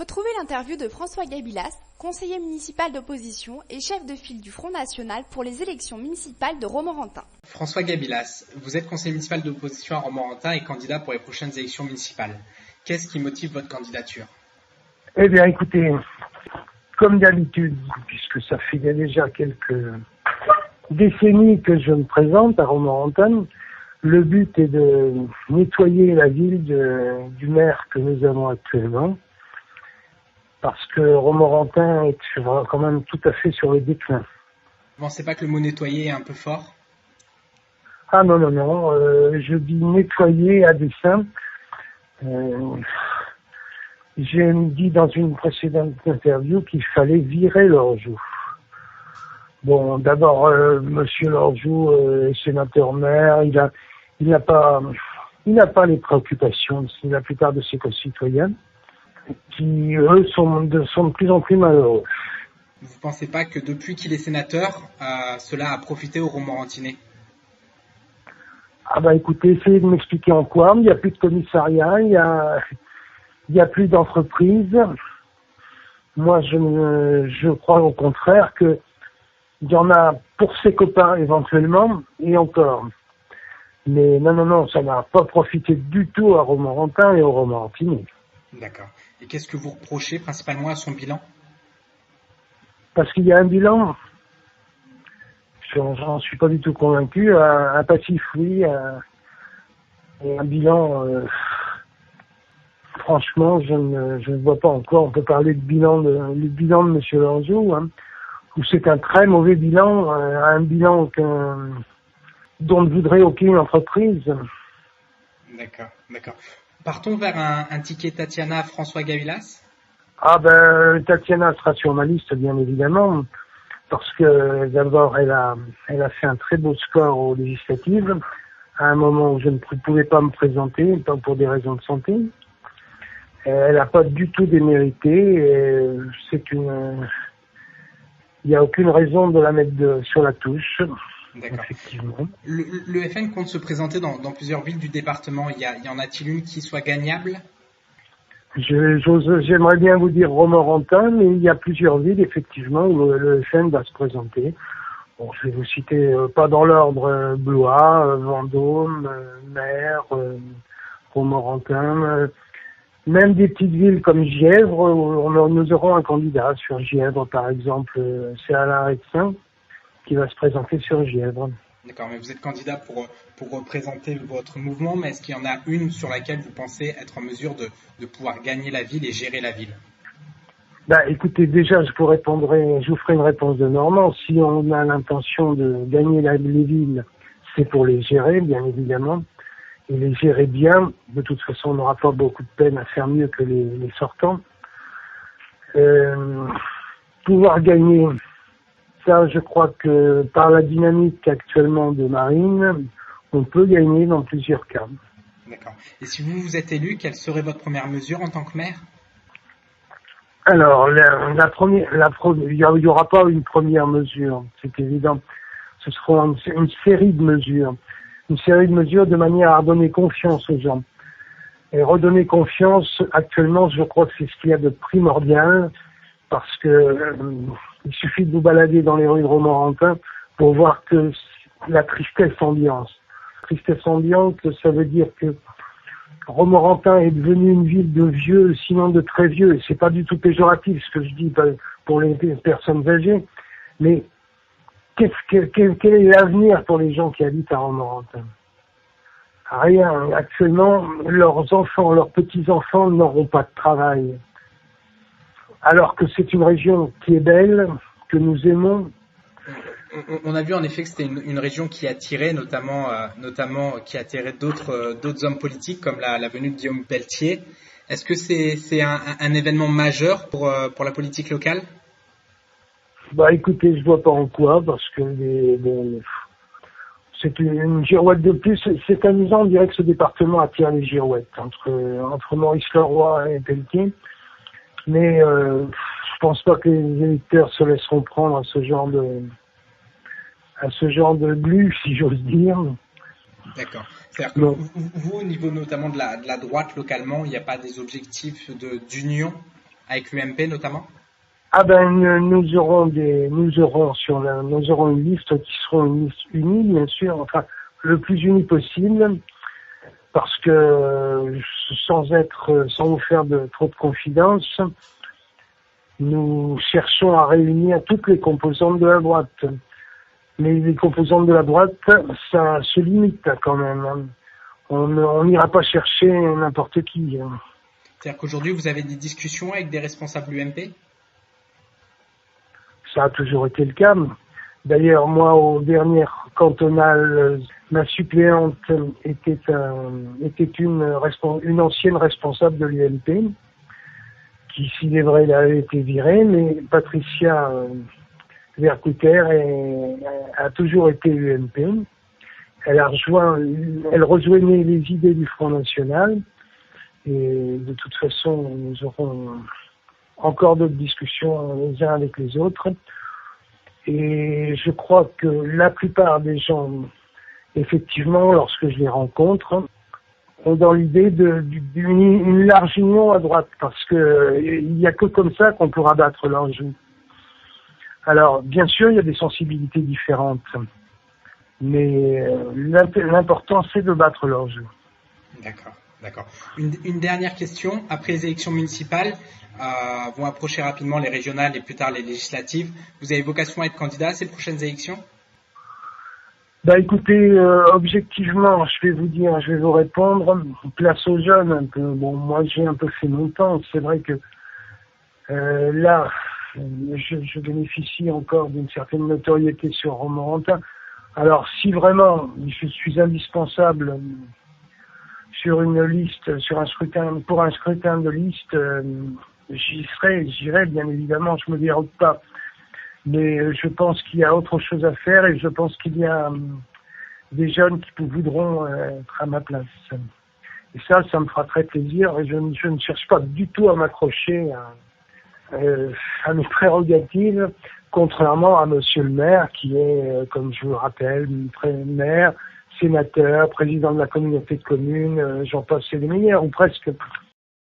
Retrouvez l'interview de François Gabilas, conseiller municipal d'opposition et chef de file du Front National pour les élections municipales de Romorantin. François Gabilas, vous êtes conseiller municipal d'opposition à Romorantin et candidat pour les prochaines élections municipales. Qu'est-ce qui motive votre candidature ? Eh bien, écoutez, comme d'habitude, puisque ça fait déjà quelques décennies que je me présente à Romorantin, le but est de nettoyer la ville du maire que nous avons actuellement, parce que Romorantin est quand même tout à fait sur le déclin. Vous ne pensez pas que le mot nettoyer est un peu fort ? Ah non, je dis nettoyer à dessein. J'ai dit dans une précédente interview qu'il fallait virer Lorjou. Bon, d'abord, Monsieur Lorjou est sénateur-maire, il n'a pas les préoccupations de la plupart de ses concitoyens, qui, eux, sont de plus en plus malheureux. Vous ne pensez pas que depuis qu'il est sénateur, cela a profité aux Romorantinais ? Ah bah écoutez, essayez de m'expliquer en quoi. Il n'y a plus de commissariat, il y a plus d'entreprise. Moi, je crois au contraire que il y en a pour ses copains éventuellement, et encore. Mais non, ça n'a pas profité du tout à Romorantin et aux Romorantinais. D'accord. Et qu'est-ce que vous reprochez principalement à son bilan ? Parce qu'il y a un bilan, j'en suis pas du tout convaincu, un passif oui, et un bilan, franchement, je ne vois pas encore. On peut parler de bilan de M. Lorjou, où c'est un très mauvais bilan, un bilan dont ne voudrait aucune entreprise. D'accord. Partons vers un ticket Tatiana François Gabilas. Ah ben, Tatiana sera sur ma liste, bien évidemment, parce que d'abord, elle a fait un très beau score aux législatives, à un moment où je ne pouvais pas me présenter, pas pour des raisons de santé. Elle n'a pas du tout démérité, il n'y a aucune raison de la mettre sur la touche. D'accord. Effectivement. Le FN compte se présenter dans plusieurs villes du département. Y en a-t-il une qui soit gagnable ? J'aimerais bien vous dire Romorantin, mais il y a plusieurs villes, effectivement, où le FN va se présenter. Bon, je vais vous citer, pas dans l'ordre, Blois, Vendôme, Mer, Romorantin, même des petites villes comme Gièvre, où nous aurons un candidat sur Gièvre, par exemple, c'est Alain Retsin qui va se présenter sur Gièvre. D'accord, mais vous êtes candidat pour représenter votre mouvement, mais est-ce qu'il y en a une sur laquelle vous pensez être en mesure de pouvoir gagner la ville et gérer la ville ? Écoutez, déjà, je vous ferai une réponse de Normand. Si on a l'intention de gagner les villes, c'est pour les gérer, bien évidemment, et les gérer bien. De toute façon, on n'aura pas beaucoup de peine à faire mieux que les sortants. Pouvoir gagner, ça, je crois que par la dynamique actuellement de Marine, on peut gagner dans plusieurs cas. D'accord. Et si vous êtes élu, quelle serait votre première mesure en tant que maire ? Alors, il n'y aura pas une première mesure, c'est évident. Ce sera une série de mesures. Une série de mesures de manière à redonner confiance aux gens. Et redonner confiance, actuellement, je crois que c'est ce qu'il y a de primordial, parce que il suffit de vous balader dans les rues de Romorantin pour voir que la tristesse ambiante. Tristesse ambiante, ça veut dire que Romorantin est devenu une ville de vieux, sinon de très vieux, et c'est pas du tout péjoratif ce que je dis pour les personnes âgées, mais quel est l'avenir pour les gens qui habitent à Romorantin ? Rien. Actuellement, leurs enfants, leurs petits-enfants n'auront pas de travail. Alors que c'est une région qui est belle, que nous aimons. On a vu en effet que c'était une région qui attirait notamment qui attirait d'autres hommes politiques comme la venue de Guillaume Pelletier. Est-ce que c'est un événement majeur pour la politique locale ? Écoutez, je vois pas en quoi, parce que c'est une girouette de plus. C'est amusant, on dirait que ce département attire les girouettes entre Maurice Leroy et Pelletier. Mais je pense pas que les électeurs se laisseront prendre à ce genre de glu, si j'ose dire. D'accord. C'est-à-dire que vous, au niveau notamment de la droite localement, il n'y a pas des objectifs d'union avec l'UMP notamment? Ah ben nous aurons une liste qui sera une liste unie, bien sûr, enfin le plus unie possible, parce que sans vous faire trop de confidence, nous cherchons à réunir toutes les composantes de la droite. Mais les composantes de la droite, ça se limite quand même, hein. On n'ira pas chercher n'importe qui, hein. C'est-à-dire qu'aujourd'hui, vous avez des discussions avec des responsables UMP? Ça a toujours été le cas. D'ailleurs, moi, aux dernières cantonales, ma suppléante était une ancienne responsable de l'UMP, qui, s'il est vrai, elle avait été virée, mais Patricia Vercouter a toujours été UMP. Elle rejoignait les idées du Front National, et de toute façon, nous aurons encore d'autres discussions les uns avec les autres. Et je crois que la plupart des gens, effectivement, lorsque je les rencontre, ont dans l'idée d'une large union à droite, parce que il n'y a que comme ça qu'on pourra battre l'enjeu. Alors, bien sûr, il y a des sensibilités différentes, mais l'important, c'est de battre l'enjeu. D'accord. Une dernière question. Après les élections municipales, vont approcher rapidement les régionales et plus tard les législatives. Vous avez vocation à être candidat à ces prochaines élections? Bah écoutez, objectivement, je vais vous répondre. Place aux jeunes un peu. Bon, moi j'ai un peu fait mon temps. C'est vrai que là, je bénéficie encore d'une certaine notoriété sur Romorantin. Alors si vraiment je suis indispensable sur une liste, pour un scrutin de liste, j'irai bien évidemment, je me dérobe pas. Mais je pense qu'il y a autre chose à faire et je pense qu'il y a des jeunes qui voudront être à ma place. Et ça me fera très plaisir et je ne cherche pas du tout à m'accrocher à mes prérogatives, contrairement à monsieur le maire qui est, comme je vous le rappelle, maire, sénateur, président de la communauté de communes, j'en passe les meilleurs, ou presque.